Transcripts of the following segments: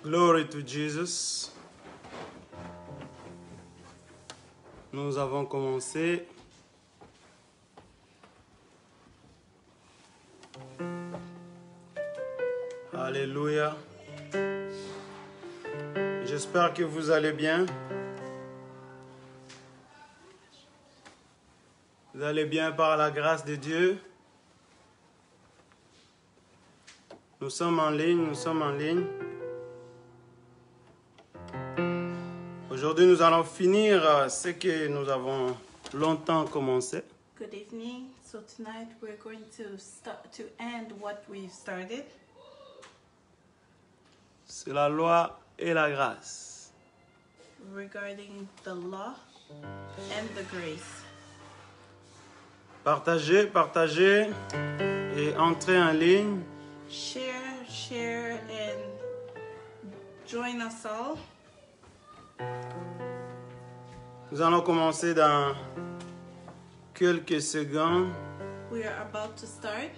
Glory to Jesus. Nous avons commencé. Alléluia. J'espère que vous allez bien. Vous allez bien par la grâce de Dieu. Nous sommes en ligne. Aujourd'hui, nous allons finir ce que nous avons longtemps commencé. Good evening. So tonight we're going to end what we've started. C'est la loi et la grâce. Regarding the law and the grace. Partagez et entrez en ligne. Share and join us all. Nous allons commencer dans quelques secondes. We are about to start.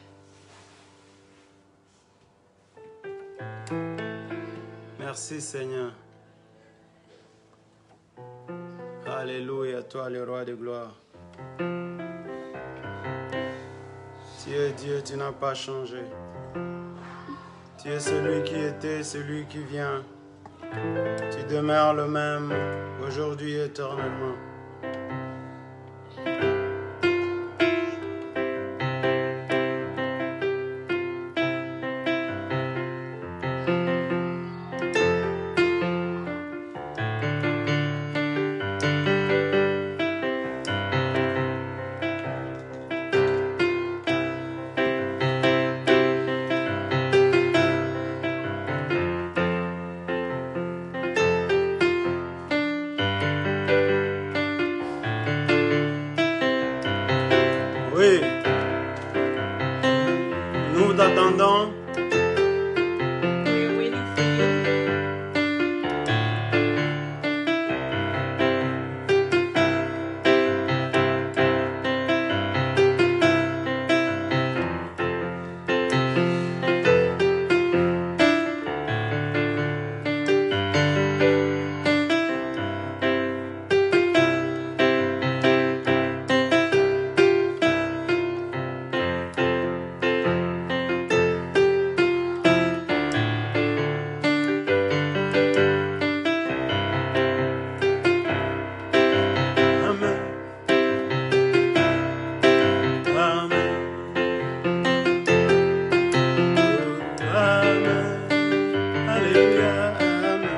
Merci Seigneur. Alléluia, toi le roi de gloire. Tu es Dieu, tu n'as pas changé. Tu es celui qui était, celui qui vient. Tu demeures le même, aujourd'hui et éternellement. Oui, nous t'attendons. We're waiting for you. Amen. Amen. Oh, Amen. Alléluia. Amen.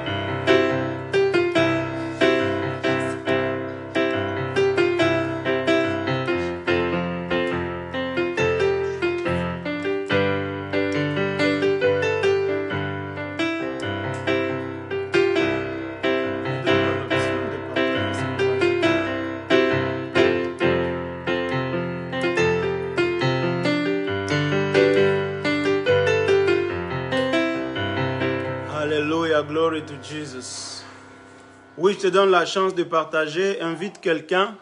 Alléluia, glory to Jesus. Oui, je te donne la chance de partager. Invite quelqu'un.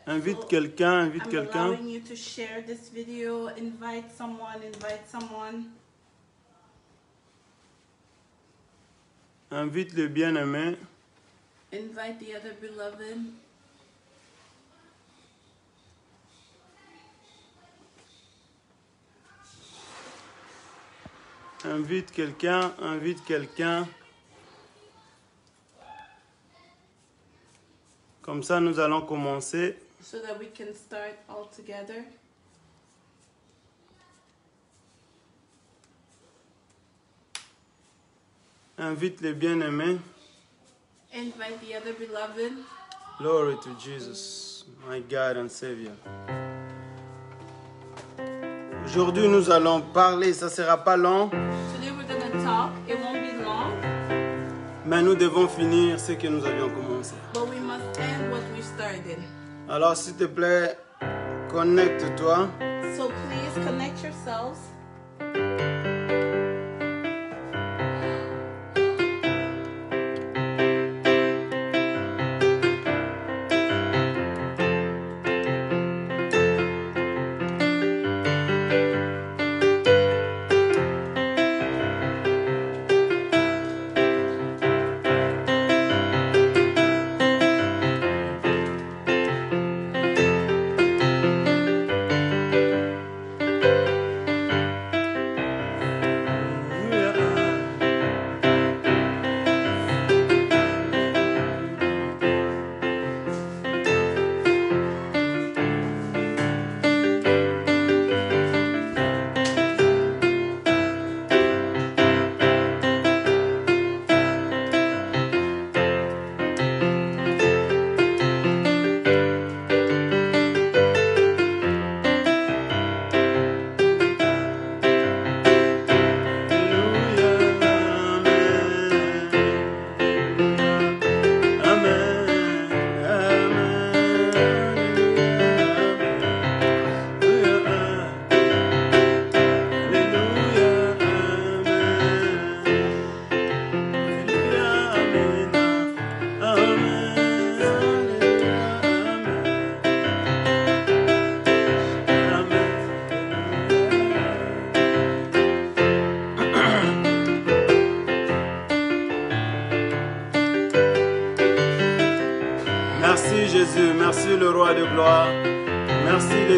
Invite quelqu'un. I'm allowing you to share this video. Invite someone. Invite le bien-aimé. Invite the other beloved. Invite quelqu'un. Comme ça, nous allons commencer. So that we can start all together. Invite les bien-aimés. Invite the other beloved. Glory to Jesus, my God and Savior. Aujourd'hui, nous allons parler, ça ne sera pas long, Today we're going to talk. It won't be long, mais nous devons finir ce que nous avions commencé. but we must end what we started. Alors, s'il te plaît, connecte-toi. So please connect yourselves.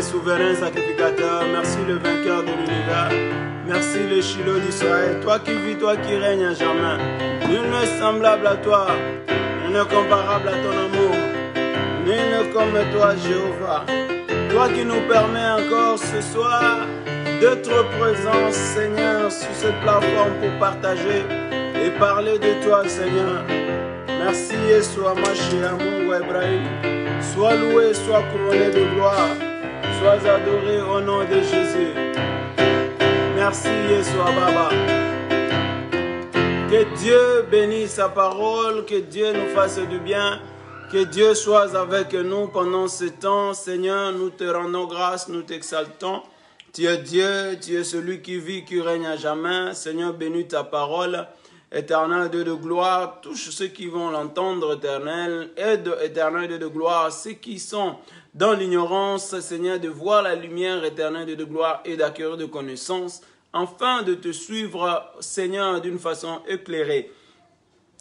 souverain sacrificateur. Merci le vainqueur de l'univers. Merci le Shiloh d'Israël. Toi qui vis, toi qui règnes à jamais. Nul n'est semblable à toi. Nul n'est comparable à ton amour. Nul n'est comme toi, Jéhovah. Toi qui nous permets encore ce soir d'être présents, Seigneur, sur cette plateforme pour partager et parler de toi, Seigneur. Merci, Yeshua Mashiach, Mungu Ibrahim. Sois loué, sois couronné de gloire. Sois adoré au nom de Jésus. Merci, Yeshua Baba. Que Dieu bénisse sa parole, que Dieu nous fasse du bien, que Dieu soit avec nous pendant ce temps. Seigneur, nous te rendons grâce, nous t'exaltons. Tu es Dieu, tu es celui qui vit, qui règne à jamais. Seigneur, bénis ta parole. Éternel Dieu de gloire, touche ceux qui vont l'entendre, éternel. Aide, éternel Dieu de gloire, ceux qui sont dans l'ignorance, Seigneur, de voir la lumière, éternel Dieu de gloire, et d'acquérir de connaissances, afin de te suivre, Seigneur, d'une façon éclairée.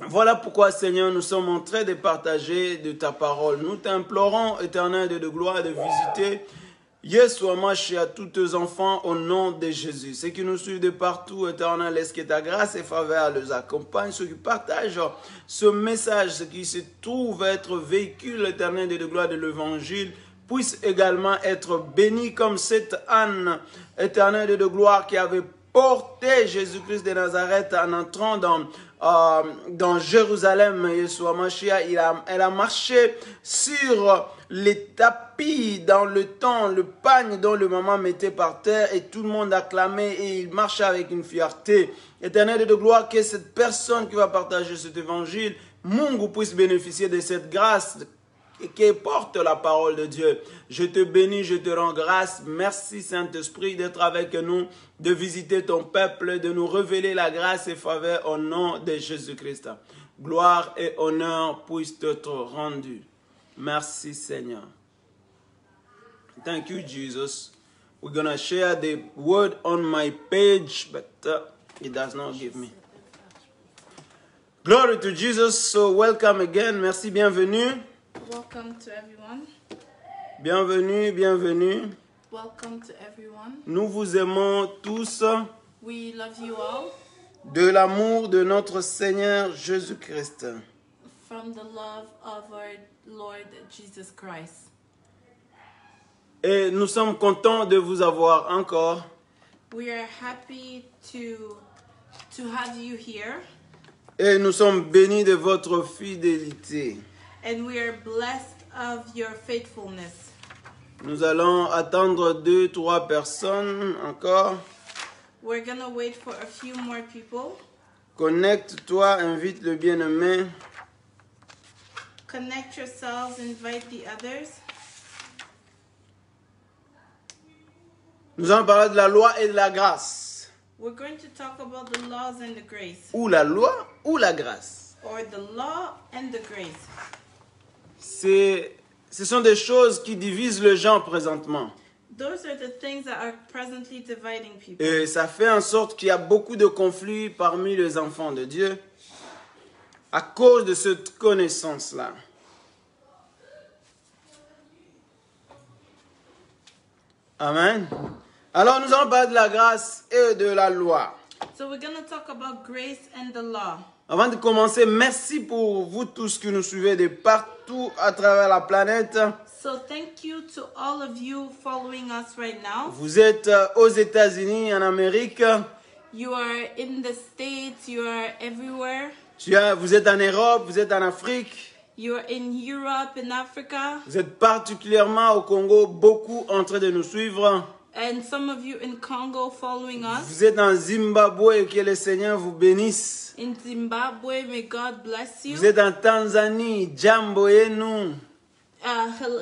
Voilà pourquoi, Seigneur, nous sommes en train de partager de ta parole. Nous t'implorons, éternel Dieu de gloire, de visiter Yeshua Mashiach à tous tes enfants au nom de Jésus. Ceux qui nous suivent de partout, éternel, laisse que ta grâce et faveur les accompagne. Ceux qui partagent ce message, ce qui se trouve être véhicule, éternel de gloire de l'évangile, puisse également être béni comme cette âne, éternel de gloire, qui avait porté Jésus-Christ de Nazareth en entrant dans Jérusalem. Yeshua Mashiach, elle a marché sur les tapis dans le temps, le pagne dont le maman mettait par terre, et tout le monde acclamait et il marchait avec une fierté. Éternel de gloire, que cette personne qui va partager cet évangile, Mungu puisse bénéficier de cette grâce qui porte la parole de Dieu. Je te bénis, je te rends grâce. Merci Saint-Esprit d'être avec nous, de visiter ton peuple, de nous révéler la grâce et faveur au nom de Jésus-Christ. Gloire et honneur puissent être rendus. Merci Seigneur. Thank you Jesus. We're going to share the word on my page, but it does not give me. Glory to Jesus. So welcome again. Merci, bienvenue. Welcome to everyone. Bienvenue, bienvenue. Welcome to everyone. Nous vous aimons tous We love you all de l'amour de notre Seigneur Jésus-Christ. from the love of our Lord Jesus Christ. Et nous sommes contents de vous avoir encore. We are happy to have you here, Et nous sommes bénis de votre fidélité. and we are blessed of your faithfulness. Nous allons attendre 2-3 personnes encore. We're gonna wait for a few more people. Connecte-toi, invite le bien-aimé. Connect yourselves, invite the others. Nous allons parler de la loi et de la grâce. We're going to talk about the laws and the grace, Ou la loi ou la grâce. or the law and the grace. Ce sont des choses qui divisent les gens présentement. Those are the things that are presently dividing people. Et ça fait en sorte qu'il y a beaucoup de conflits parmi les enfants de Dieu à cause de cette connaissance-là. Amen. Alors nous allons parler de la grâce et de la loi. So we're going to talk about grace and the law. Avant de commencer, merci pour vous tous qui nous suivez de partout à travers la planète. So thank you to all of you following us right now. Vous êtes aux États-Unis, en Amérique. You are in the States, you are everywhere. Vous êtes en Europe, vous êtes en Afrique. You are in Europe, in Africa, Vous êtes particulièrement au Congo, beaucoup en train de nous suivre. and some of you in Congo following us. Vous êtes en Zimbabwe et que le Seigneur vous bénisse. In Zimbabwe, may God bless you. Vous êtes en Tanzanie, jambo yenu.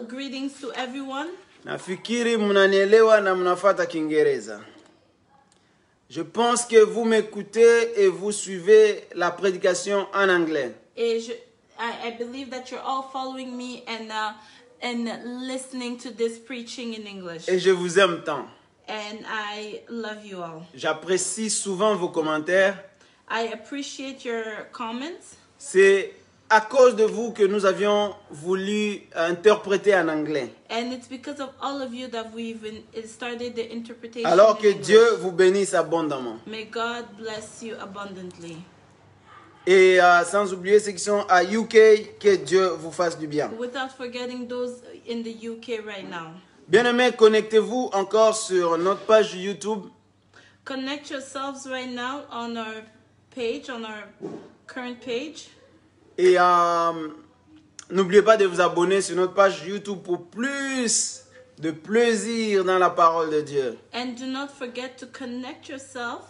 Greetings to everyone. Nafikiri mnanielewa na mnafuata Kiingereza. Je pense que vous m'écoutez et vous suivez la prédication en anglais. I believe that you're all following me and listening to this preaching in English. Et je vous aime tant. And I love you all. J'apprécie souvent vos commentaires. I appreciate your comments. C'est à cause de vous que nous avions voulu interpréter en anglais. And it's because of all of you that we've started the interpretation Alors in que English. Dieu vous bénisse abondamment. May God bless you abundantly. Et sans oublier ceux qui sont à UK, que Dieu vous fasse du bien. Without forgetting those in the UK right now. Bien-aimés, connectez-vous encore sur notre page YouTube. Connect yourselves right now on our page, on our current page. Et n'oubliez pas de vous abonner sur notre page YouTube pour plus de plaisir dans la parole de Dieu. And do not forget to connect yourself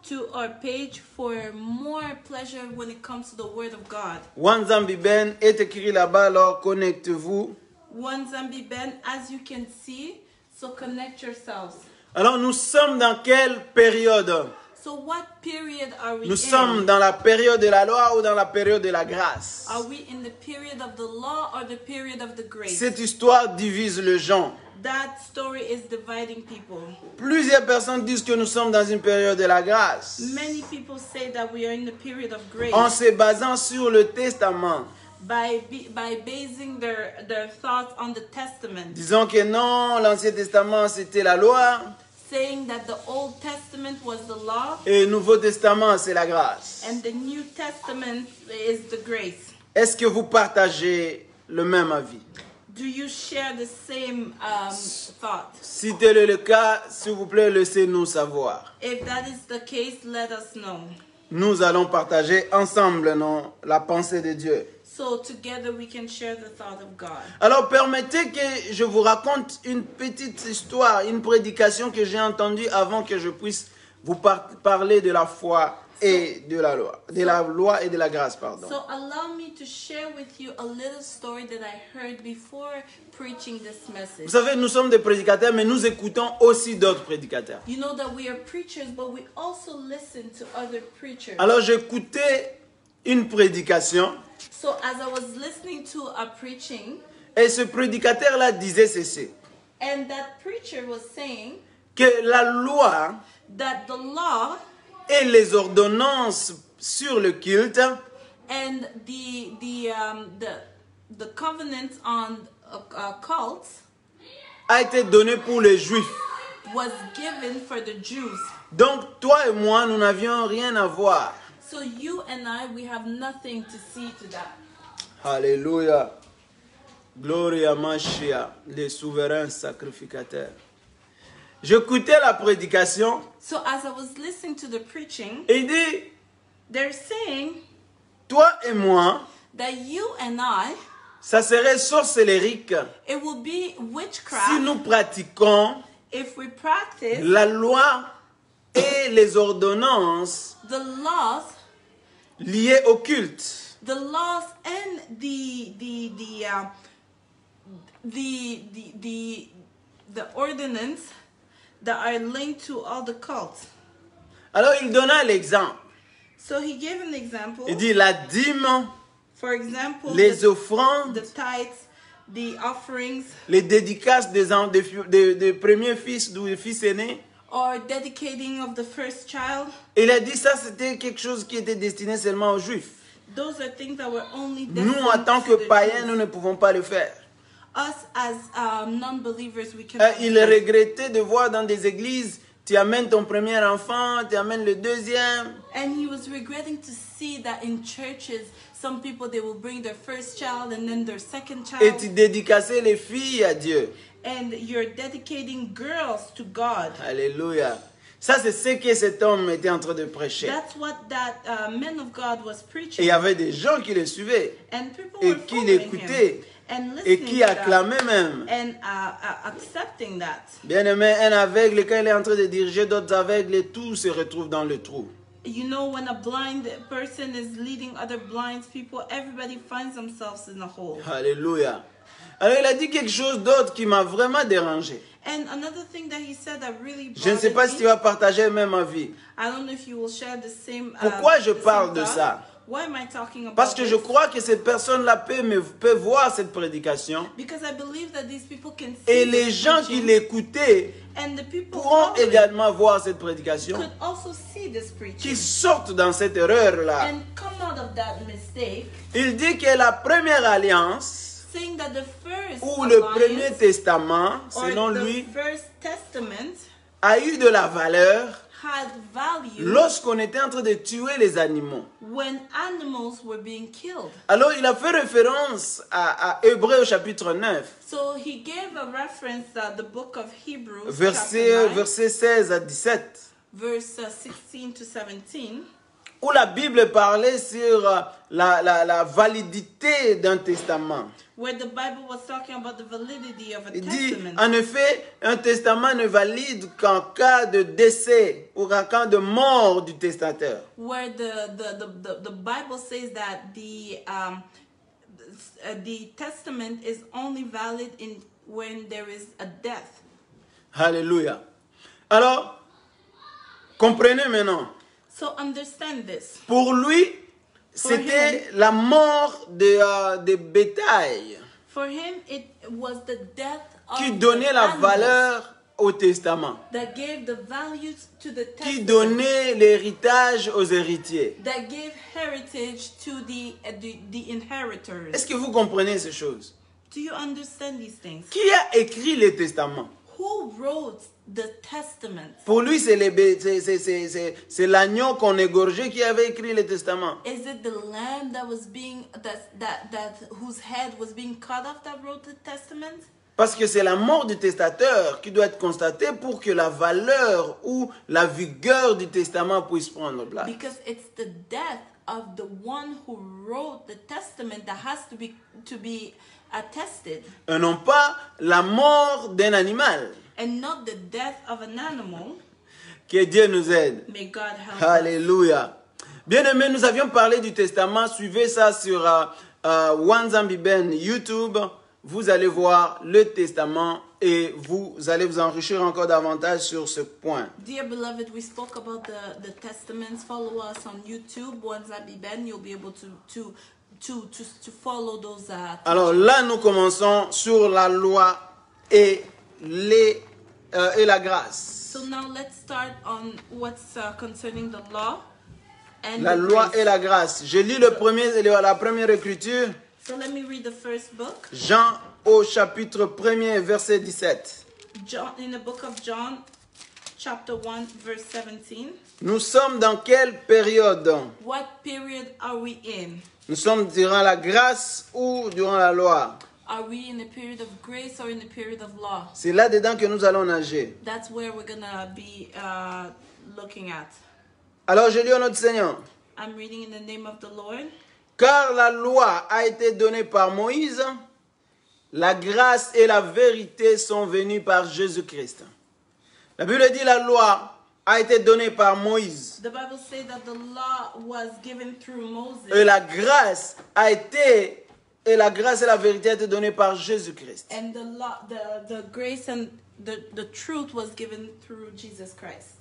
to our page for more pleasure when it comes to the Word of God. Wanzambi Ben est écrit là-bas, alors connectez-vous. One Zambi Ben, as you can see, so connect yourselves. Alors nous sommes dans quelle période? So what period are we Nous in? sommes dans la période de la loi ou dans la période de la grâce? Are we in the period of the law or the period of the grace? Cette histoire divise les gens. That story is dividing people. Plusieurs personnes disent que nous sommes dans une période de la grâce. Many people say that we are in the period of grace En se basant sur le testament. by basing their thoughts on the Testament, Disons que non, l'Ancien Testament c'était la loi saying that the Old Testament was the law et le Nouveau Testament c'est la grâce. and the New Testament is the grace. Est-ce que vous partagez le même avis? Do you share the same thought? Si tel est le cas, s'il vous plaît, laissez-nous savoir. If that is the case, let us know. Nous allons partager ensemble la pensée de Dieu. So together we can share the thought of God. Alors permettez que je vous raconte une petite histoire, une prédication que j'ai entendue avant que je puisse vous parler de la foi et de la loi et de la grâce, pardon. So allow me to share with you a little story that I heard before preaching this message. Vous savez, nous sommes des prédicateurs, mais nous écoutons aussi d'autres prédicateurs. You know that we are preachers, but we also listen to other preachers. Alors j'écoutais une prédication So as I was listening to a preaching, et ce prédicateur-là disait ceci, and that preacher was saying que la loi that the law et les ordonnances sur le culte and the covenant on cults a été donnée pour les Juifs. was given for the Jews. Donc toi et moi, nous n'avions rien à voir. So you and I, we have nothing to see to that. Alléluia. Gloria à Mashiach, le souverain sacrificateur. J'écoutais la prédication So as I was listening to the preaching, et il dit, they're saying toi et moi, that you and I, ça serait sorcellerique it will be si witchcraft nous pratiquons if we practice la loi et les ordonnances the laws liées au culte. and the ordinance that are linked to all the cults. Alors il donna l'exemple. So he gave an example. Il dit la dîme, For example, les the offrandes, tithes, the offerings, les dédicaces des premiers fils ou des fils aînés. or dedicating of the first child. Il a dit ça, c'était quelque chose qui était destiné seulement aux Juifs. Those are things that were only Nous, en tant que to the païens, Jews. nous ne pouvons pas le faire. Us as non-believers, we can. Il regrettait de voir dans des églises, tu amènes ton premier enfant, tu amènes le deuxième. And he was regretting to see that in churches, some people, they will bring their first child and then their second Et child. tu dédicaçais les filles à Dieu. And you're dedicating girls to God. Alléluia. Ça, c'est ce que cet homme était en train de prêcher. That's what that man of God was Et preaching. il y avait des gens qui le suivaient And people et were qui following l'écoutaient him and et listening qui to that acclamaient même. and accepting that. Bien-aimé, un aveugle, quand il est en train de diriger d'autres aveugles, et tout se retrouve dans le trou. You know, when a blind person is leading other blind people, everybody finds themselves in a hole. Alléluia. Alors il a dit quelque chose d'autre qui m'a vraiment dérangé. And another thing that he said that really Je ne sais pas si tu bothered me, vas partager le même avis. I don't know if you will share the same. Pourquoi je the same parle de thought. ça? Why am I talking about Parce que je this? crois que ces personnes-là peuvent voir cette prédication. Because I believe that these people can see Et les this gens qui preaching, l'écoutaient and the people pourront following également voir cette prédication, could also see this preaching qui sortent dans cette erreur-là. and come out of that mistake, Il dit que la première alliance, saying that the first ou le premier alliance testament, or selon the lui, first testament a eu de la valeur had value lorsqu'on était en train de tuer les animaux. when animals were being killed. Alors, il a fait référence à Hébreux au chapitre 9, So he gave a reference the book of Hebrews, versets chapter 9, 16 à 17, verse 16 to 17, où la Bible parlait sur la validité d'un testament. where the Bible was talking about the validity of a Il dit, testament. en effet, un testament ne valide qu'en cas de décès ou en cas de mort du testateur. Where the Bible says that the testament is only valid when there is a death. Alléluia. Alors, comprenez maintenant. So understand this. Pour lui, c'était la mort de bétail For him, it was the death of qui the donnait la animals valeur au testament, that gave the value to the qui testament, donnait l'héritage aux héritiers. that gave heritage to the inheritors. Est-ce que vous comprenez ces choses? Do you understand these things? Qui a écrit les testaments? Who wrote the testament? Pour lui, c'est l'agneau qu'on égorgeait qui avait écrit les testaments. Is it the lamb that was being whose head was being cut off that wrote the testament? Parce que c'est la mort du testateur qui doit être constatée pour que la valeur ou la vigueur du testament puisse prendre place. Because it's the death of the one who wrote the testament that has to be attested, Et non pas la mort d'un animal. and not the death of an animal. Que Dieu nous aide. May God help us. Alléluia. Bien-aimés, nous avions parlé du testament. Suivez ça sur Wanzambi Ben YouTube. Vous allez voir le testament et vous allez vous enrichir encore davantage sur ce point. Dear beloved, we spoke about the testaments. Follow us on YouTube, Wanzabi Ben. You'll be able to follow those. Alors là, nous commençons sur la loi et la grâce. So now let's start on what's concerning the law and La the loi grace. et la grâce. Je lis la première écriture. So let me read the first book. Jean au chapitre 1er, verset 17. John, in the book of John, chapter 1, verse 17. Nous sommes dans quelle période? What period are we in? Nous sommes durant la grâce ou durant la loi? Are we in a period of grace or in a period of law? C'est là-dedans que nous allons nager. That's where we're going to be looking at. Alors je lis au nom du Seigneur. I'm reading in the name of the Lord. Car la loi a été donnée par Moïse, la grâce et la vérité sont venues par Jésus-Christ. La Bible dit la loi a été donnée par Moïse. The Bible says that the law was given through Moses. Et la grâce et la vérité a été donnée par Jésus-Christ. And the law, the grace and the truth was given through Jesus Christ.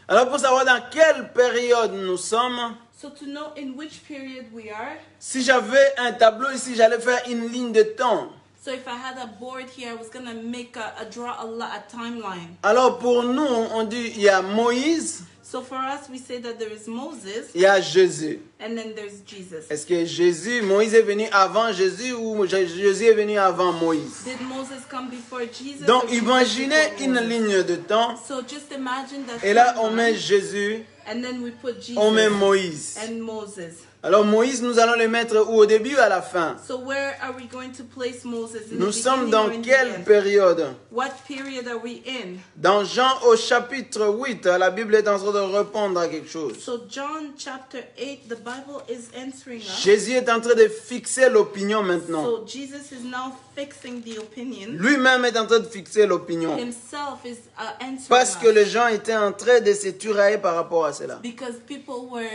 Alors pour savoir dans quelle période nous sommes, So to know in which period we are, si j'avais un tableau ici, j'allais faire une ligne de temps. so if I had a board here, I was going to make draw a timeline. Alors pour nous, on dit il y a Moïse, So for us, we say that there is Moses il y a Jésus. and then there's Jesus. Est-ce que Moïse est venu avant Jésus ou Jésus est venu avant Moïse? Did Moses come before Jesus? Donc or Jesus imaginez before une Moses? ligne de temps So just imagine that. et là on timeline, met Jésus, and then we put Jesus on met Moïse. and Moses. Alors Moïse, nous allons le mettre où, au début ou à la fin? So where are we going to place Moses? In Nous the sommes beginning dans or in the quelle end? période? What period are we in? Dans Jean au chapitre 8, la Bible est en train de répondre à quelque chose. So John chapter 8, the Bible is answering us. Jésus est en train de fixer l'opinion maintenant. So Jesus is now fixing the opinion. Lui-même est en train de fixer l'opinion. Himself is answering Parce que us. les gens étaient en train de se tirailler par rapport à cela. Because people were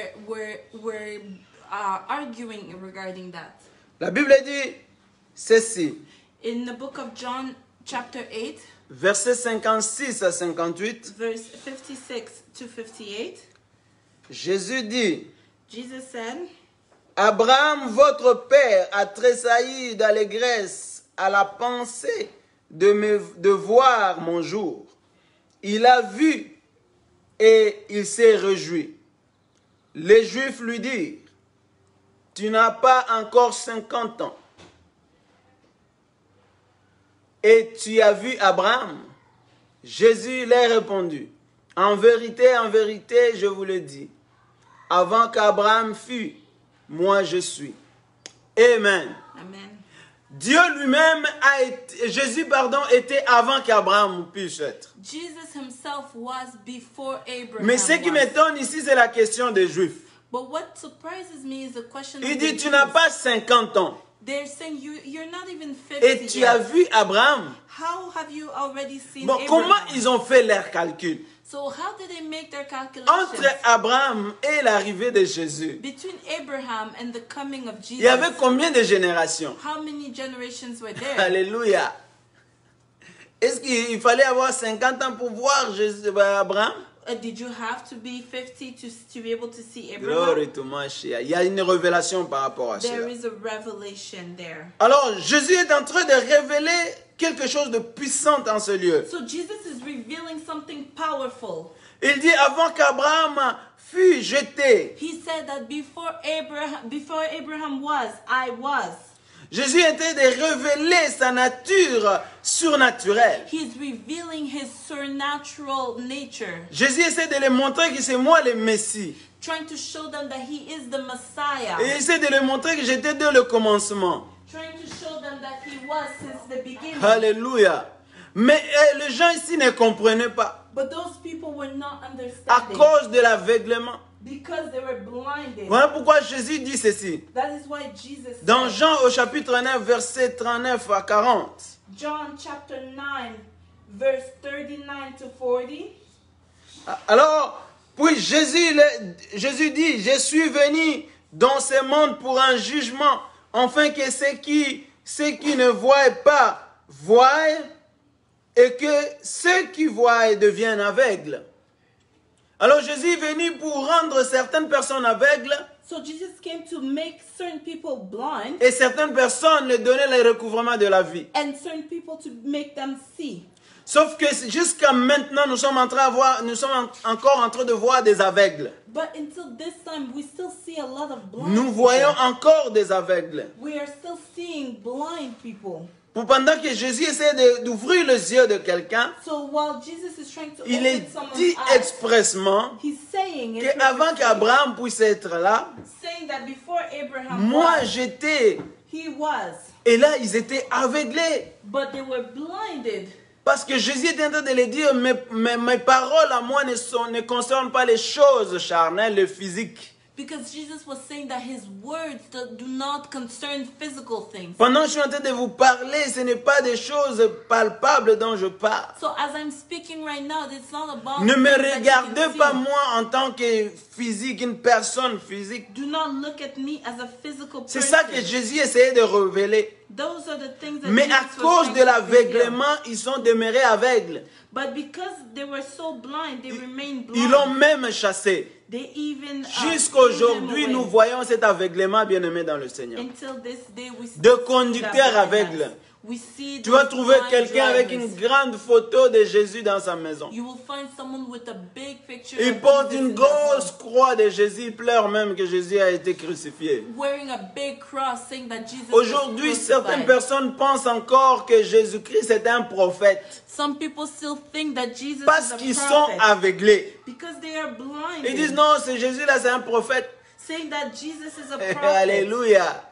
arguing regarding that. La Bible dit ceci, In the book of John chapter 8, versets 56 à 58, verse 56 to 58, Jésus dit, Jesus said, Abraham, votre père, a tressailli d'allégresse à la pensée de voir mon jour. Il a vu et il s'est réjoui. Les Juifs lui dirent, tu n'as pas encore 50 ans. Et tu as vu Abraham? Jésus leur répondit, en vérité, je vous le dis, avant qu'Abraham fût, moi je suis. Amen. Amen. Dieu lui-même a été, Jésus, était avant qu'Abraham puisse être. Jesus himself was before Abraham. Mais ce qui was. m'étonne ici, c'est la question des Juifs. But what surprises me is the question Il of dit, the tu n'as Jews. pas 50 ans. They're saying you're not even 50 Et tu as yet. vu Abraham? How have you already seen Bon, Abraham? comment ils ont fait leur calcul? So how did they make their calculations? Entre Abraham et l'arrivée de Jésus, Between Abraham and the coming of Jesus, il y avait combien de générations? how many generations were there? Alléluia. Est-ce qu'il fallait avoir 50 ans pour voir Abraham? Did you have to be 50 to be able to see Glory Abraham? to Mashiach. Il y a une révélation par rapport à There cela. is a revelation there. Alors, Jésus est en train de révéler quelque chose de puissant en ce lieu. So Jesus is revealing something powerful. Il dit, avant qu'Abraham fût jeté, He said that before Abraham was, I was. Jésus était de révéler sa nature surnaturelle. He's revealing his supernatural nature, Jésus essaie de les montrer que c'est moi le Messie. trying to show them that he is the Messiah, Et il essaie de les montrer que j'étais dès le commencement. trying to show them that he was since the beginning. Alléluia. Mais les gens ici ne comprenaient pas. But those people were not À understanding cause de l'aveuglement. because they were blinded. Voilà pourquoi Jésus dit ceci. That is why Jesus Dans said, Jean au chapitre 9, versets 39 à 40. John chapter 9, verse 39 to 40. Alors, puis Jésus dit, je suis venu dans ce monde pour un jugement, afin que ceux qui ne voient pas voient, et que ceux qui voient deviennent aveugles. Alors Jésus est venu pour rendre certaines personnes aveugles, So Jesus came to make certain people blind et certaines personnes leur donner le recouvrement de la vie. and certain people to make them see. Sauf que jusqu'à maintenant, nous sommes encore en train de voir des aveugles. But until this time, we still see a lot of blind Nous people. voyons encore des aveugles. We are still seeing blind people. Pendant que Jésus essaie d'ouvrir les yeux de quelqu'un, So while Jesus is trying to il est open someone's dit eyes, expressement he's saying it qu'avant purposely, qu'Abraham puisse être là, saying that before Abraham moi was, j'étais. he was, Et là, ils étaient aveuglés. but they were blinded. Parce que Jésus était en train de les dire, mes paroles à moi ne concernent pas les choses charnelles, les physiques. Because Jesus was saying that his words do not concern physical things. Pendant que je suis en train de vous parler, ce n'est pas des choses palpables dont je parle. So as I'm speaking right now, it's not about Ne me things that you regardez can pas see. moi en tant que physique, une personne physique. Do not look at me as a physical C'est person. ça que Jésus essayait de révéler. Those are the things that Mais Jesus à was cause trying de to l'aveuglement, reveal. ils sont demeurés aveugles. But because they were so blind, they remained blind. Ils l'ont même chassé. They even Jusqu'aujourd'hui, threw them nous away. voyons cet aveuglement bien-aimé dans le Seigneur. Until this day, we De still see conducteurs that blindness. aveugles. We see Tu vas those trouver blind quelqu'un avec drivers. une grande photo de Jésus dans sa maison. You will find someone with a big picture Il of porte Jesus une in their grosse home, croix de Jésus. Il pleure même que Jésus a été crucifié. wearing a big cross, saying that Jesus Aujourd'hui, was certaines crucified. personnes pensent encore que Jésus-Christ est un prophète. Some people still think that Jesus Parce is a qu'ils sont prophet aveuglés. because they are blinded, Ils disent non, c'est Jésus-là, c'est un prophète. saying that Jesus is a prophet. Alléluia.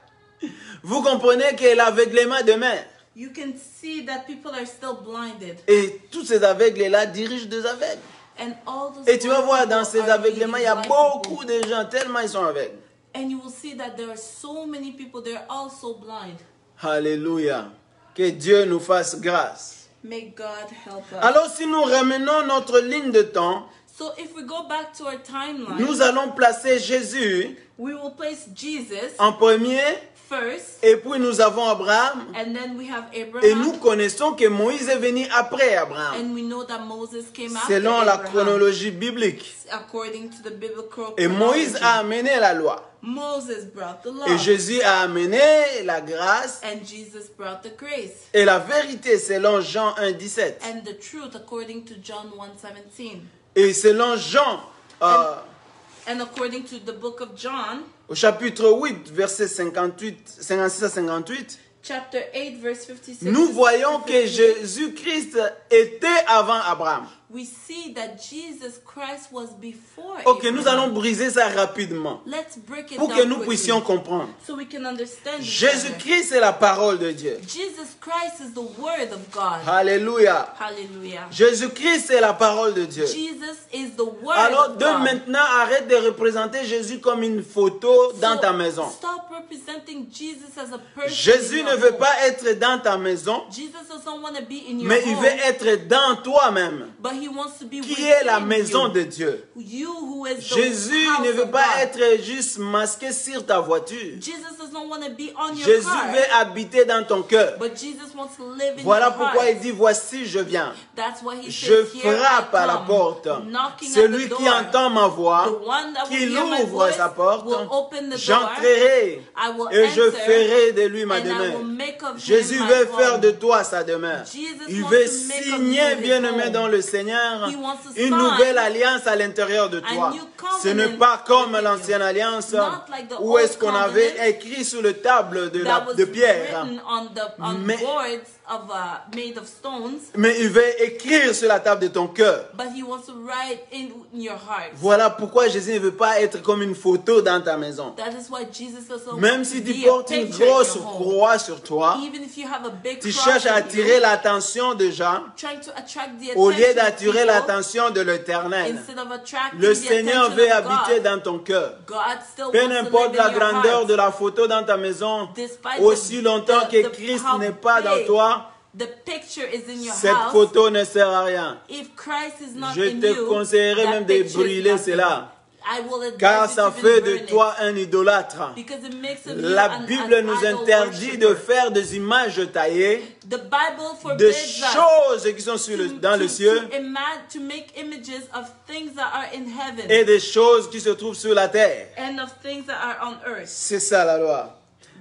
Vous comprenez que l'aveuglement demeure. You can see that people are still blinded. Et tous ces aveugles-là dirigent des aveugles. And all those Et tu vas blind voir dans people ces are aveuglements, il y a leading blind beaucoup people. de gens, tellement ils sont aveugles. And you will see that there are so many people, they're all so blind. Alléluia. Que Dieu nous fasse grâce. May God help us. Alors si nous ramenons notre ligne de temps, So if we go back to our timeline, nous allons placer Jésus we will place Jesus en premier, first, et puis nous avons Abraham, and then we have et Abraham, nous connaissons que Moïse est venu après Abraham, and we know that Moses came after selon la Abraham, chronologie biblique. according to the biblical Et Moïse chronology. a amené la loi, Moses brought the law, et Jésus a amené la grâce and Jesus brought the grace, et la vérité selon Jean 1,17. and the truth according to John 1:17. Et selon Jean, And according to the book of John, au chapitre 8, versets 56 à 58, chapter 8, verse 56, nous voyons to que 58, Jésus-Christ était avant Abraham. we see that Jesus Christ was before Ok, nous Abraham. allons briser ça rapidement Let's break it pour down que nous quickly puissions comprendre. so we can understand each other. Jésus-Christ est la parole de Dieu. Jesus Christ is the word of God. Alléluia. Hallelujah. Jésus-Christ est la parole de Dieu. Jesus is the word Alors of de God. maintenant, arrête de représenter Jésus comme une photo dans So, ta maison. stop representing Jesus as a person. Jésus in ne your veut home. pas être dans ta maison, Jesus doesn't want to be in your mais il home, veut être dans toi-même, but he wants to be qui est la within maison you. de Dieu. You who is Jésus the house ne veut of pas God. être juste masqué sur ta voiture. Jesus doesn't want to be on your Jésus car, veut habiter dans ton cœur. but Jesus wants to live in Voilà your pourquoi heart. il dit, voici, je viens. That's why he Je says, "Here frappe I à la come, porte. knocking at Celui the qui door. entend ma The voix, one that will qu'il hear my ouvre voice sa porte, will open the door, j'entrerai I will et je enter, ferai de lui ma and I will demeure. make of him Jésus my veut home." faire de toi sa demeure. Jesus Il wants veut to make of signer, you his bien-aimé home. dans le Seigneur, He wants to une sign nouvelle alliance à l'intérieur de a toi. new Ce n'est covenant pas comme within you. l'ancienne alliance Not like the où est-ce old qu'on avait covenant écrit sur le table that was de pierre. written on Mais- boards of made of stones, Mais il veut écrire sur la table de ton cœur. but he wants to write in your heart. Voilà pourquoi Jésus ne veut pas être comme une photo dans ta maison. That is why Jesus doesn't Même want si to tu be a portes une picture in grosse your home. croix sur toi, Even if you have a big tu cross cherches à on attirer you, l'attention des gens trying to attract the au lieu attention of d'attirer people, l'attention de l'Éternel. instead of attracting Le the Seigneur attention veut of habiter God, dans ton cœur. God still Peu wants to importe live la in your grandeur heart. de la photo dans ta maison, Despite aussi longtemps que the- Christ how n'est pas dans big toi, the picture is in your cette house, photo ne sert à rien. if Christ is not Je in te you, conseillerais that même de picture is brûler nothing. cela, I will advise car you ça to fait even de burn toi it, un idolâtre. because it makes of you La an Bible nous idol interdit de worshiper. faire des images taillées, The Bible de forbids us choses qui sont sur dans le ciel to make images of things that are in heaven et des choses qui se trouvent sur la terre. and of things that are on earth. C'est ça la loi.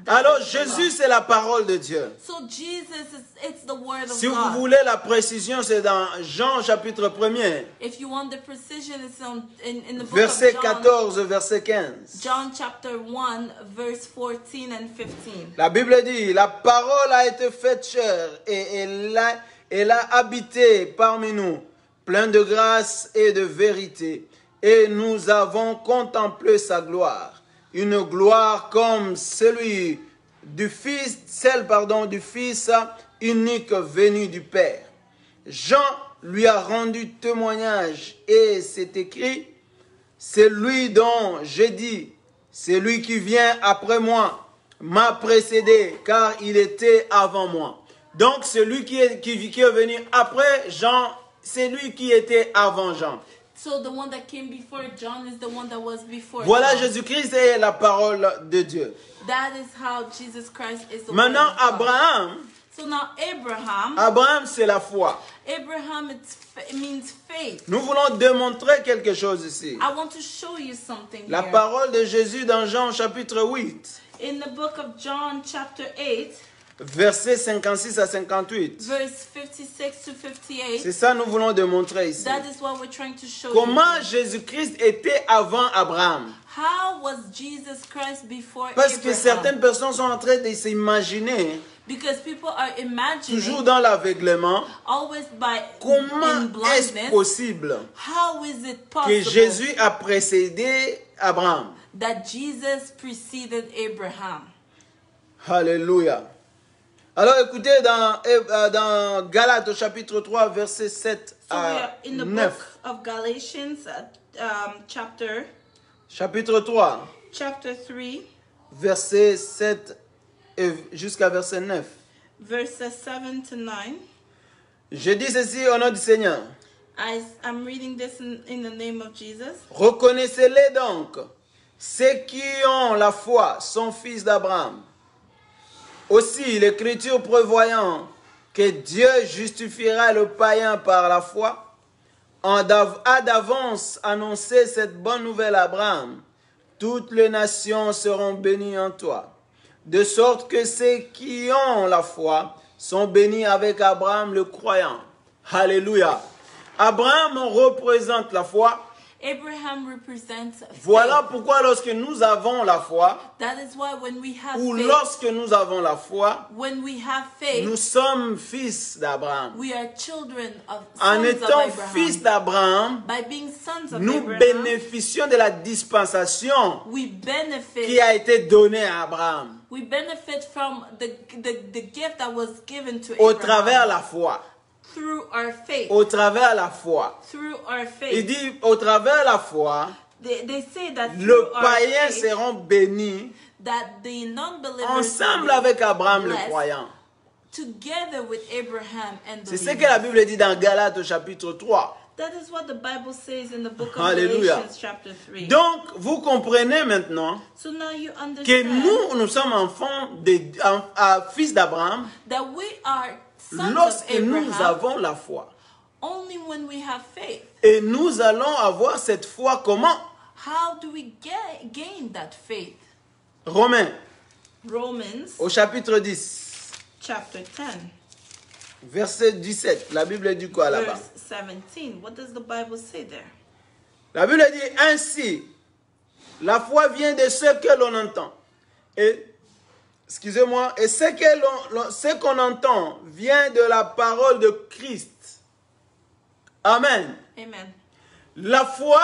Alors Jésus, c'est la parole de Dieu. So it's the word of Si vous God. voulez la précision, c'est dans Jean chapitre 1er, If you want the precision, it's in the book verset of John, 14, verset 15. John chapter 1, verse 14 and 15. La Bible dit, la parole a été faite chair et elle a habité parmi nous, plein de grâce et de vérité. Et nous avons contemplé sa gloire, une gloire comme celle du Fils unique venu du Père. Jean lui a rendu témoignage et c'est écrit, c'est lui dont j'ai dit, c'est lui qui vient après moi, m'a précédé car il était avant moi. Donc celui qui est venu après Jean, c'est lui qui était avant Jean. So the one that came before John is the one that was before Voilà, John. Jésus-Christ est la parole de Dieu. That is how Jesus Christ is the Maintenant, word of God. Abraham, So now Abraham c'est la foi. Abraham it means faith. Nous voulons démontrer quelque chose ici. I want to show you something La here. parole de Jésus dans Jean chapitre 8, In the book of John chapter 8, versets 56 à 58. verse 56 to 58, C'est ça que nous voulons démontrer ici. that is what we're trying to show Comment you. Jésus-Christ était avant Abraham? How was Jesus Christ before Parce que Abraham? certaines personnes sont en train de s'imaginer, Because people are imagining, toujours dans l'aveuglement, always in comment est-ce blindness, possible how is it que possible Jésus a précédé Abraham? that Jesus preceded Abraham? Alléluia. Alors écoutez dans Galates au chapitre 3, verset 7 So we are à in the 9. book of Galatians, chapter Chapitre 3, 3, verset 7 jusqu'à verset 9. verses 7 to 9. Je dis ceci au nom du Seigneur. I'm reading this in the name of Jesus. Reconnaissez-les donc. Ceux qui ont la foi sont fils d'Abraham. Aussi, l'Écriture prévoyant que Dieu justifiera le païen par la foi, a d'avance annoncé cette bonne nouvelle à Abraham. Toutes les nations seront bénies en toi. De sorte que ceux qui ont la foi sont bénis avec Abraham le croyant. Alléluia. Abraham représente la foi. Abraham represents faith. Voilà pourquoi lorsque nous avons la foi, That is why when we have ou faith, lorsque nous avons la foi, when we have faith, nous sommes fils d'Abraham. we are children of En sons of étant Abraham. fils d'Abraham, By being sons of nous Abraham, bénéficions de la dispensation we benefit. qui a été donnée à Abraham We benefit from the gift that was given to au Abraham travers de la foi. through our faith. Au travers de la foi. Through our Il faith. dit, au travers de la foi, They say that le through our païen faith, seront bénis that the non-believers ensemble will be avec Abraham le blessed croyant. together with Abraham and C'est ce believers. que la Bible dit dans Galates au chapitre 3. That is what the Bible says in the book of Alléluia. Galatians chapter 3. Donc, vous comprenez maintenant So now you que understand nous sommes enfants, fils d'Abraham, that we are sons lorsque of nous Abraham avons la foi. only when we have faith. Et nous allons avoir cette foi comment? How do we gain that faith? Romains, Romans au chapitre 10, chapter 10, verset 17. La Bible dit quoi là-bas? verse 17. What does the Bible say there? La Bible dit ainsi, la foi vient de ce que l'on entend. Et, excusez-moi, et ce qu'on entend vient de la parole de Christ. Amen. Amen. La foi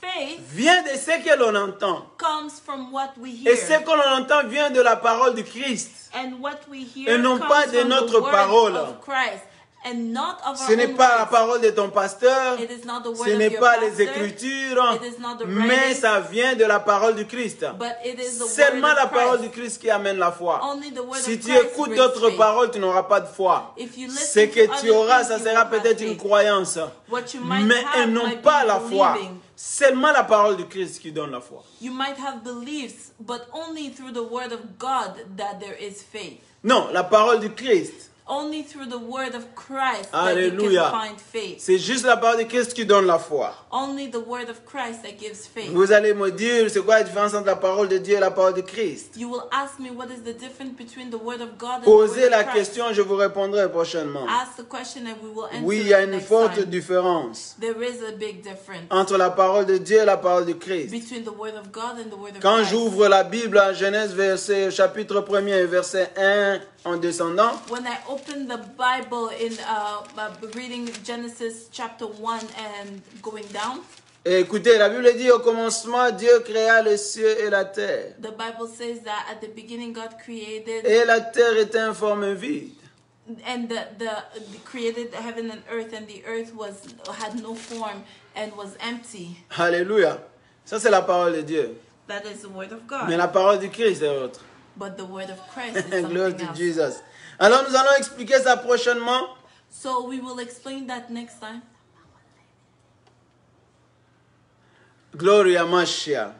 Faith vient de ce que l'on entend. comes from what we Et hear. ce que l'on entend vient de la parole de Christ. And what we hear Et non comes pas de from notre the word parole. of Christ. And not of Ce our n'est own pas la words. parole de ton pasteur, It is not the word ce of n'est your pas les pastor, Écritures, it is not the mais writing, ça vient de la parole du Christ. but it is the Seulement word la of parole Christ. du Christ qui amène la foi. Only the word Si of tu Christ écoutes brings d'autres faith. paroles, tu n'auras pas de foi. If you Ce listen que to tu other auras, things, ça you sera will have peut-être une faith. croyance, What you might mais have non might pas be la foi. believing. Seulement la parole du Christ qui donne la foi. You might have beliefs, but only through the word of God that there is faith. Non, la parole du Christ. Only through the word of Christ Alléluia. that you can find faith. C'est juste la parole du Christ qui donne la foi. Only the word of Christ that gives faith. Vous allez me dire, c'est quoi la différence entre la parole de Dieu et la parole de Christ? You will ask me what is the difference between the word of God and Posez the word la of Christ. question, je vous répondrai prochainement. Ask the question and we will answer Oui, il y a it une next forte time. différence There is a big difference entre la parole de Dieu et la parole de Christ. between the word of God and the word of Quand Christ. j'ouvre la Bible en Genèse, chapitre 1er, verset 1 en descendant, When I open the Bible in reading Genesis chapter 1 and going down, et écoutez, la Bible dit au commencement, Dieu créa les cieux et la terre. the Bible says that at the beginning God created Et la terre était informe vide. and the created the heaven and the earth had no form and was empty. Alléluia. Ça, c'est la parole de Dieu. That is the word of Mais God. la parole du Christ est autre. But the word of Christ is Glory something to else. Jesus. Alors, nous allons expliquer ça prochainement. So we will explain that next time. Glory à Mashiach.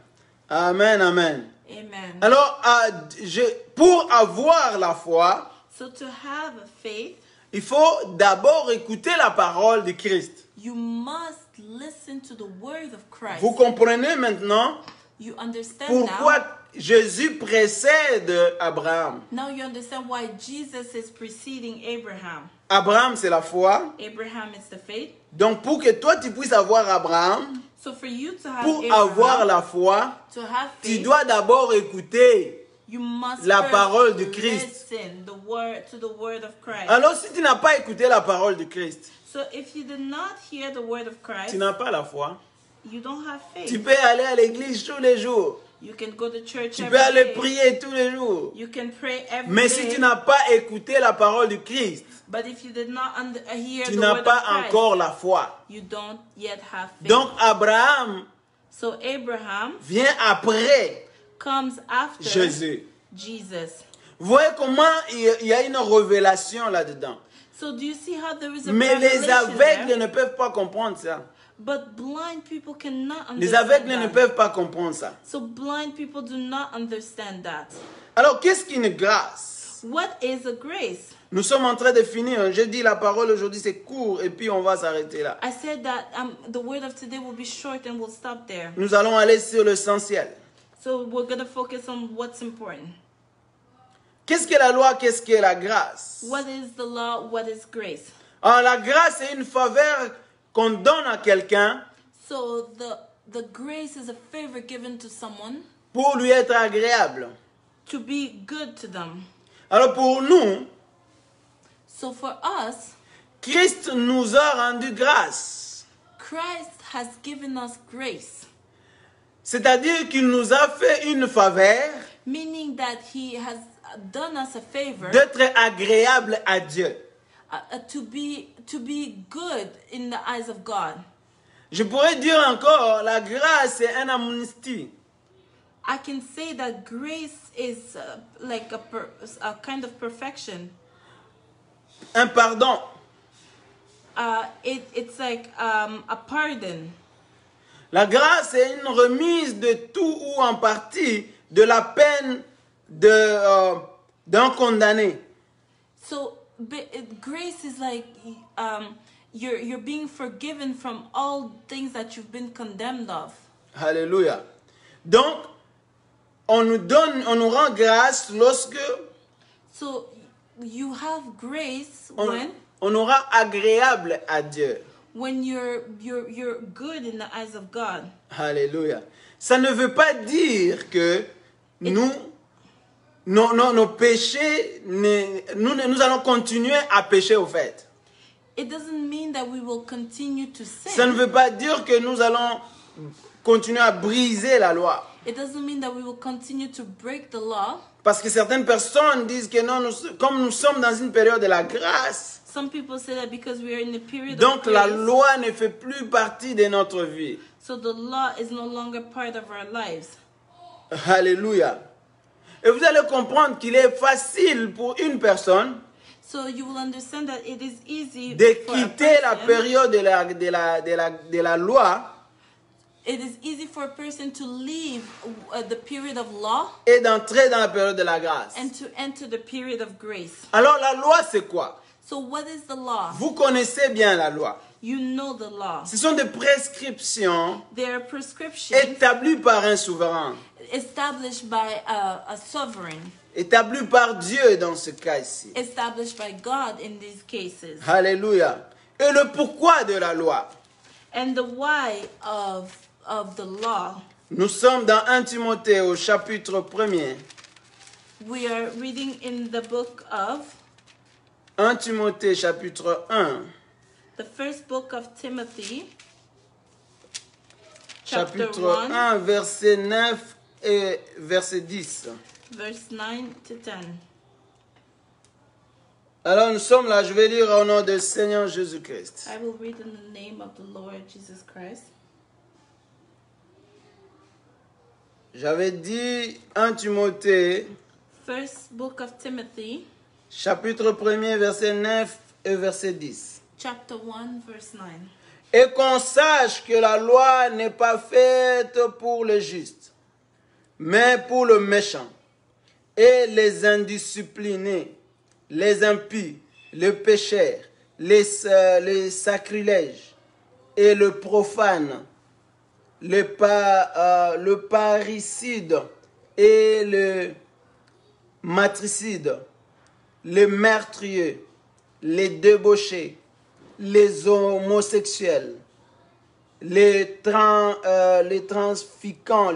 Amen, amen. Amen. Alors, pour avoir la foi, So to have faith, il faut d'abord écouter la parole de Christ. you must listen to the word of Christ. Vous comprenez maintenant You understand pourquoi now? Jésus précède Abraham. Now you understand why Jesus is preceding Abraham. Abraham, c'est la foi. Abraham is the faith. Donc, pour que toi, tu puisses avoir Abraham, So for you to have pour Abraham, avoir la foi, to have tu faith, dois d'abord écouter. you must la first parole de Christ. listen to the word of Christ. Alors, si tu n'as pas écouté la parole de Christ, So if you did not hear the word of Christ, tu n'as pas la foi. you don't have faith. Tu peux aller à l'église tous les jours. You can go to church Tu every peux aller day. prier tous les jours. You can pray every Mais day. si tu n'as pas écouté la parole de Christ, But if you did not hear tu the n'as word pas of Christ, encore la foi. you don't yet have faith. Donc, Abraham So Abraham vient après comes after Jésus. Jesus. Vous voyez comment il y a une révélation là-dedans. So do you see how there is a Mais les revelation aveugles there? ne peuvent pas comprendre ça. But blind people cannot Les understand aveugles ne that. peuvent pas comprendre ça. So blind people do not understand that. Alors, qu'est-ce qu'une grâce? What is a grace? Nous sommes en train de finir. Je dis la parole aujourd'hui, c'est court, et puis on va s'arrêter là. I said that the word of today will be short and we'll stop there. Nous allons aller sur l'essentiel. So we're going to focus on what's important. Qu'est-ce que la loi? Qu'est-ce que la grâce? What is the law? What is grace? Alors, la grâce est une faveur qu'on donne à quelqu'un So the grace is a favor given to someone pour lui être agréable. to be good to them. Alors, pour nous, So for us, Christ nous a rendu grâce. Christ has given us grace, C'est-à-dire qu'il nous a fait une faveur meaning that he has done us a favor d'être agréable à Dieu. to be good in the eyes of God. Je pourrais dire encore, la grâce est un amnistie. I can say that grace is like a kind of perfection. Un pardon. It's like a pardon. La grâce est une remise de tout ou en partie de la peine d'un condamné. So grace is like you're being forgiven from all things that you've been condemned of. Alléluia. Donc, on nous rend grâce lorsque So you have grace on nous rend agréable à Dieu. when you're good in the eyes of God. Alléluia. Ça ne veut pas dire que nos péchés, nous allons continuer à pécher au fait. It doesn't mean that we will continue to Ça ne sin. veut pas dire que nous allons continuer à briser la loi. It doesn't mean that we will continue to break the law. Parce que certaines personnes disent que non, comme nous sommes dans une période de la grâce, Some people say that because we are in a period donc of la grace, loi ne fait plus partie de notre vie. so the law is no longer part of our lives. Alléluia. Et vous allez comprendre qu'il est facile pour une personne So you will understand that it is easy de for a quitter la person- période de la loi It is easy for a person to leave the period of law et d'entrer dans la période de la grâce. and to enter the period of grace. Alors la loi, c'est quoi? So what is the law? Vous connaissez bien la loi. You know the law. Ce sont des prescriptions They are prescriptions établies par un souverain, established by a sovereign, établies par Dieu dans ce cas ici. established by God in these cases. Alléluia. Et le pourquoi de la loi? And the why of the law. Nous sommes dans 1 Timothée au chapitre 1er. We are reading in the book of 1 Timothée chapitre 1, the first book of Timothy, chapter chapitre 1, 1, verset 9 et verset 10. verse 9 to 10. Alors nous sommes là, je vais lire au nom du Seigneur Jésus-Christ. I will read in the name of the Lord Jesus Christ. J'avais dit 1 Timothée, First book of Timothy, chapitre 1er, verset 9 et verset 10. chapter 1, verse 9. Et qu'on sache que la loi n'est pas faite pour le juste, mais pour le méchant, et les indisciplinés, les impies, les pécheurs, les sacrilèges, et le profane, le parricide et le matricide, les meurtriers, les débauchés, les homosexuels, les trafiquants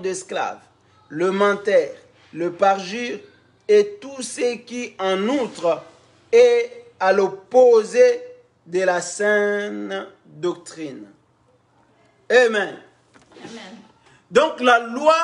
d'esclaves, le menteur, le parjure et tout ce qui en outre est à l'opposé de la saine doctrine. Amen. Amen. Donc la loi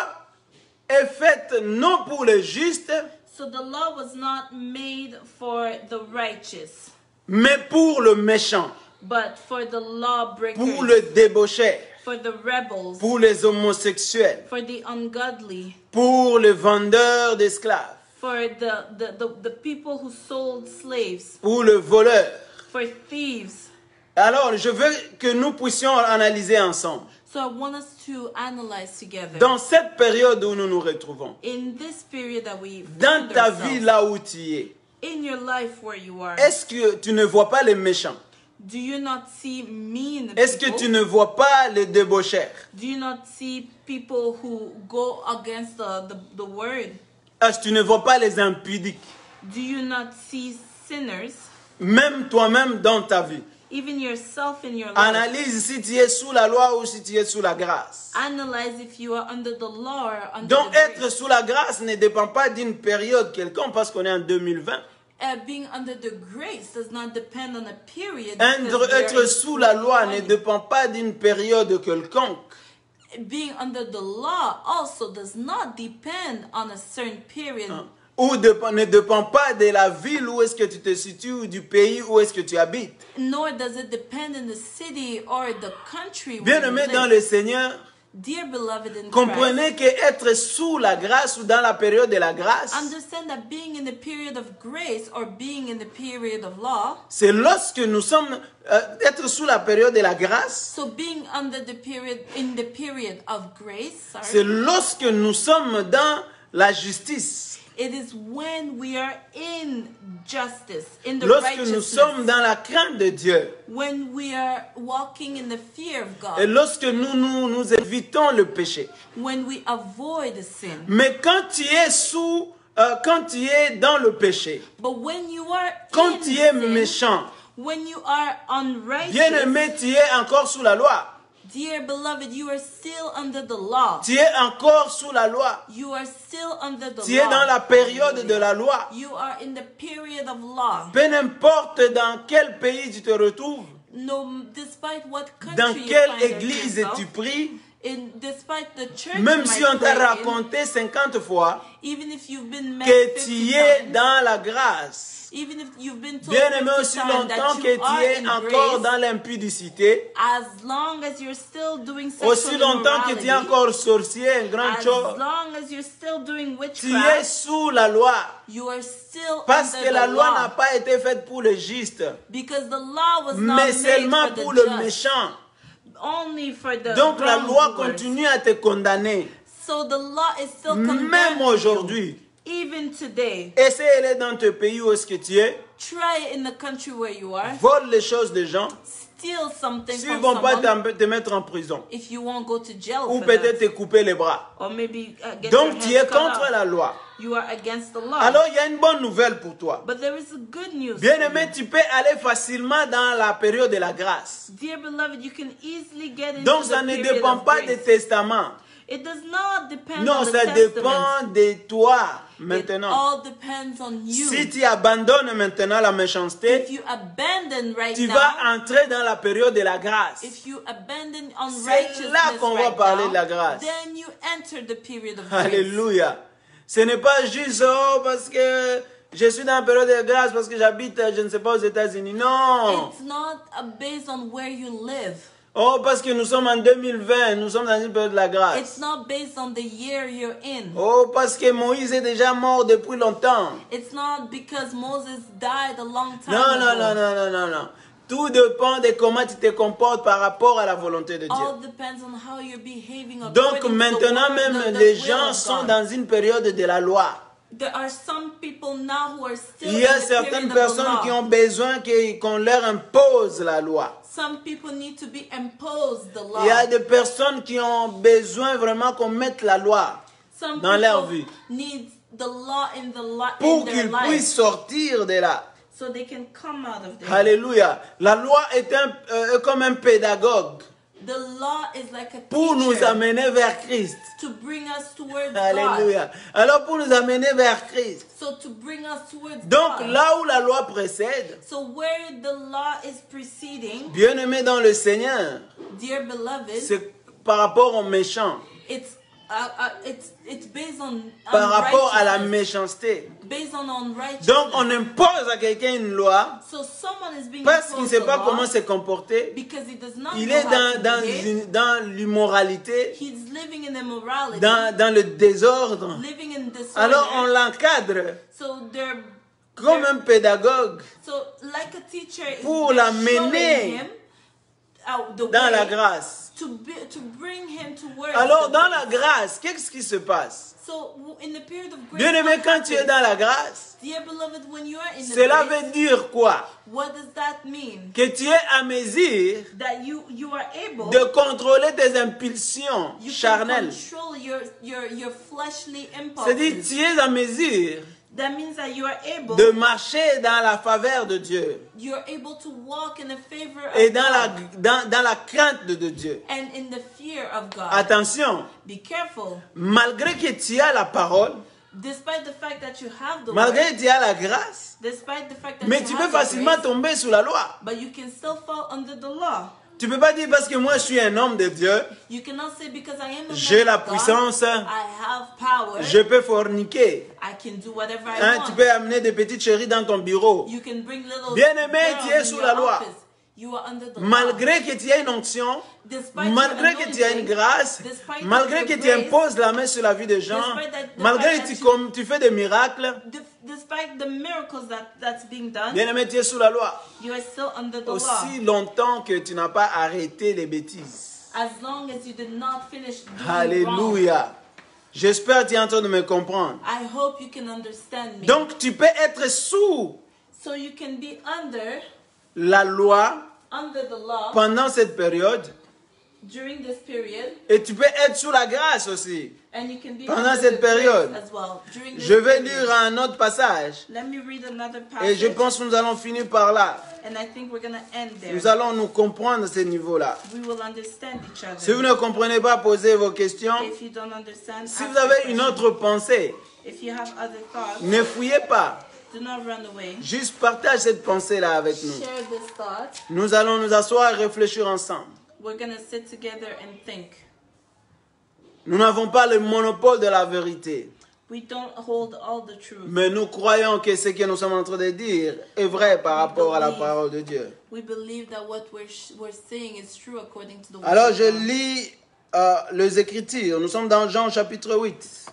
est faite non pour les justes, So the law was not made for the righteous, mais pour le méchant, but for the lawbreakers, pour le débauché, for the rebels, pour les homosexuels, for the ungodly, pour les vendeurs d'esclaves, for the people who sold slaves, pour le voleur. for thieves. Alors, je veux que nous puissions analyser ensemble. So I want us to analyze together. Dans cette période où nous nous retrouvons, In this period that we dans find ta ourselves, vie là où tu es, in your life where you are, est-ce que tu ne vois pas les méchants? do you not see mean Est-ce que people? tu ne vois pas les débaucheurs? Do you not see people who go against the word? Est-ce que tu ne vois pas les impudiques? Do you not see sinners? Même toi-même dans ta vie. Even yourself in your life. Analyse si tu es sous la loi ou si tu es sous la grâce. Analyze if you are under the law or under Donc the être grace. sous la grâce ne dépend pas d'une période quelconque parce qu'on est en 2020. Being under the grace does not depend on a period. because we are Être in sous la loi ne 2020. dépend pas d'une période quelconque. Being under the law also does not depend on a certain period. Ou ne dépend pas de la ville où est-ce que tu te situes ou du pays où est-ce que tu habites. Nor does it depend on the city or the country where you Bien-aimés dans live. le Seigneur, Dear beloved in Christ, comprenez qu'être sous la grâce ou dans la période de la grâce, understand that being in the period of grace or being in the period of law, c'est lorsque nous sommes, être sous la période de la grâce, so being under the period, in the period of grace, c'est lorsque nous sommes dans la justice. it is when we are in justice, in the Lorsque nous righteousness, sommes dans la crainte de Dieu. when we are walking in the fear of Et God, lorsque nous évitons le péché. when we avoid sin. Mais quand tu es quand tu es dans le péché, But when you are quand in tu es sin, méchant, when you are unrighteous, bien-aimé, tu es encore sous la loi. dear beloved, you are still under the law. Tu es encore sous la loi. You are still under the Tu es law. dans la période de la loi. You are in the period of law. Peu importe dans quel pays tu te retrouves, No, despite what country dans you quelle find église yourself, tu pries, despite the church même you si might on t'a play in, raconté 50 fois even if you've been met que 50 tu es times, dans la grâce, even if you've been told bien-aimé, 50 aussi times longtemps that que you are tu es in encore grace, dans l'impudicité, as long as you're still doing aussi sexual longtemps que tu es immorality, encore sorcier, un grand as chose, long as you're still doing tu es witchcraft, sous la loi. you are still Parce under que la the loi law, n'a pas été faite pour les justes, because the law was not mais made seulement for the pour le just, méchant. only for the Donc la loi wrongdoers. continue à te condamner, So the law is still même condemning aujourd'hui. you, even today. Essaye-le dans ton pays où est-ce que tu es, Try it in the country where you are. vole les choses des gens, Steal something s'ils ne from vont pas someone te mettre en prison, if you won't go to jail ou for peut-être that. te couper les bras. Or maybe get Donc your tu es hands cut contre off. la loi. You are against the law. Alors il y a une bonne nouvelle pour toi. But there is a good news. for Bien-aimé, you. tu peux aller facilement dans la période de la grâce. Dear beloved, you can easily get into Donc the ça ne period dépend of pas des grace. testaments. It does not depend Non, on the ça testament. dépend de toi It maintenant. all depends on you. Si tu abandonnes maintenant la méchanceté, If you abandon right tu now, vas entrer dans la période de la grâce. if you abandon C'est unrighteousness là qu'on va right parler now, de la grâce. then you enter the period of grace. Alléluia. Ce n'est pas juste parce que je suis dans la période de grâce parce que j'habite, je ne sais pas, aux États-Unis. Non. It's not based on where you live. Oh, parce que nous sommes en 2020, nous sommes dans une période de la grâce. It's not based on the year you're in. Oh, parce que Moïse est déjà mort depuis longtemps. It's not because Moses died a long time Non, ago. non, non, non, non, non, non. Tout dépend de comment tu te comportes par rapport à la volonté de Dieu. All depends on how you're behaving according Donc to the maintenant word, même, the les will gens of sont God. dans une période de la loi. There are some people now who are still Il y a in the certaines period of the personnes qui law. ont besoin qu'on leur impose la loi. Some people need to be imposed the law. Il y a des personnes qui ont besoin vraiment qu'on mette la loi Some dans leur people vie need the law in pour their qu'ils life puissent sortir de là. so they can come out of there. Alléluia. La loi est comme un pédagogue The law is like a pour nous teacher amener vers Christ. to bring us towards God. Alléluia. Alors pour nous amener vers Christ. So to bring us towards Donc God. là où la loi précède, So where the law is preceding, bien-aimé dans le Seigneur, dear beloved, c'est par rapport aux méchants. it's it's based on par rapport à la righteousness, méchanceté. based on righteousness. Donc on impose à quelqu'un une loi So someone is being parce qu'il ne imposed sait pas a law comment se comporter. because he does not Il know est how to behave. dans l'immoralité, He's living in immorality, dans le désordre. living in disorder. Alors on l'encadre So they're comme un pédagogue so like a teacher is pour they're l'amener showing him out the dans la way grâce. to bring him towards Alors the dans grace. la grâce, qu'est-ce qui se passe? So in the period of grace, Bien-aimé, what quand tu es happens? dans la grâce, Dear beloved, when you are in the cela grace, veut dire quoi? what does that mean? Que tu es à mesure That you are able de contrôler tes impulsions you can charnelles. control your fleshly C'est-à-dire, impulses. tu es à mesure That means that you are able de marcher dans la faveur de Dieu you're able to walk in the favor of et God dans la crainte de Dieu. and in the fear of God. Attention, Be careful. malgré que tu as la parole, Despite the fact that you have the malgré word, que tu as la grâce, despite the fact that mais you tu peux have the facilement grace, tomber sous la loi. but you can still fall under the law. Tu peux pas dire parce que moi je suis un homme de Dieu, You cannot say because I am a j'ai man la of God, puissance, I have power, je peux forniquer. I can do whatever I Hein, want. tu peux amener des petites chéries dans ton bureau. You can bring little Bien-aimé, girls tu es in sous your la loi. office. You are under the law. Malgré que tu aies une onction, Despite malgré your que tu aies une anointing, grâce, despite malgré your que tu grace, imposes la main sur la vie des gens, despite the malgré fact que that tu fais des miracles, Despite the miracles that's being done, bien-aimé, tu es sous la loi. you are still under the law. Aussi longtemps que tu n'as pas arrêté les bêtises. As long as you did not finish doing wrong. Alléluia. J'espère que tu es en train de me comprendre. I hope you can understand me. Donc tu peux être sous So you can be under la loi the law pendant cette période during this period, et tu peux être sous la grâce aussi. and you can be Pendant under cette the grace période. as well. During this Je vais period. lire un autre passage Let me read another et je passage, pense que nous allons finir par là. and I think we're gonna end there. Nous allons nous comprendre à ce niveau-là. We will understand each other. Si vous ne comprenez pas, posez vos questions. If you don't understand, Si ask vous avez your une question. autre pensée, If you have other thoughts, ne fouillez pas. do not run away. Juste partage cette pensée-là avec nous. Share this thought. Nous allons nous asseoir et réfléchir ensemble. We're gonna sit together and think. Nous n'avons pas le monopole de la vérité. We don't hold all the truth. Mais nous croyons que ce que nous sommes en train de dire est vrai par rapport à la parole de Dieu. We believe that what we're saying is true according to the word Alors of je God. lis les Écritures. Nous sommes dans Jean chapitre 8.